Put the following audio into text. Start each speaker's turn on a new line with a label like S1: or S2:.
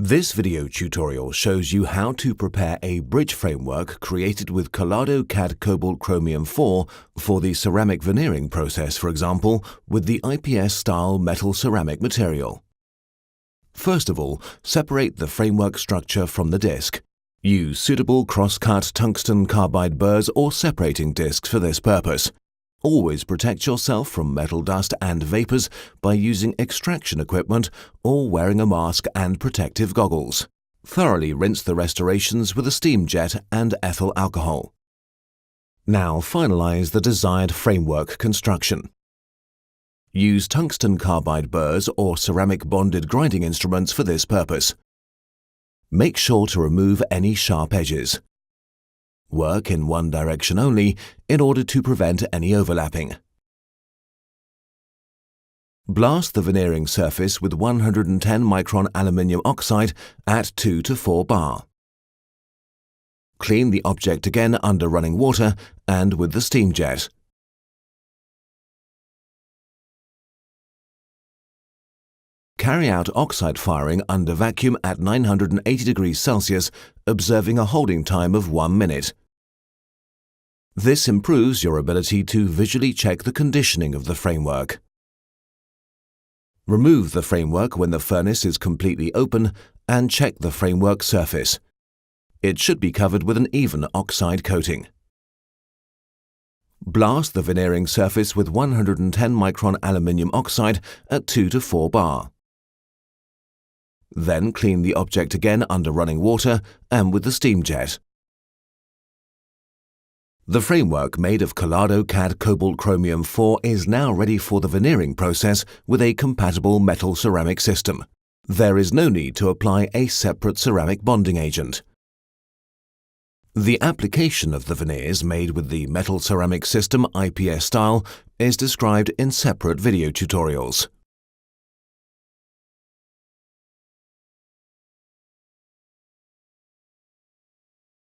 S1: This video tutorial shows you how to prepare a bridge framework created with Colado CAD Cobalt-chromium 4 for the ceramic veneering process, for example, with the IPS Style metal ceramic material. First of all, separate the framework structure from the disc. Use suitable cross-cut tungsten carbide burrs or separating discs for this purpose. Always protect yourself from metal dust and vapors by using extraction equipment or wearing a mask and protective goggles. Thoroughly rinse the restorations with a steam jet and ethyl alcohol. Now finalize the desired framework construction. Use tungsten carbide burrs or ceramic bonded grinding instruments for this purpose. Make sure to remove any sharp edges. Work in one direction only in order to prevent any overlapping. Blast the veneering surface with 110 micron aluminium oxide at 2 to 4 bar. Clean the object again under running water and with the steam jet. Carry out oxide firing under vacuum at 980 degrees Celsius, observing a holding time of 1 minute. This improves your ability to visually check the conditioning of the framework. Remove the framework when the furnace is completely open and check the framework surface. It should be covered with an even oxide coating. Blast the veneering surface with 110 micron aluminium oxide at 2 to 4 bar. Then clean the object again under running water and with the steam jet. The framework made of Colado CAD Cobalt-chromium 4 is now ready for the veneering process with a compatible metal ceramic system. There is no need to apply a separate ceramic bonding agent. The application of the veneers made with the metal ceramic system IPS Style is described in separate video tutorials.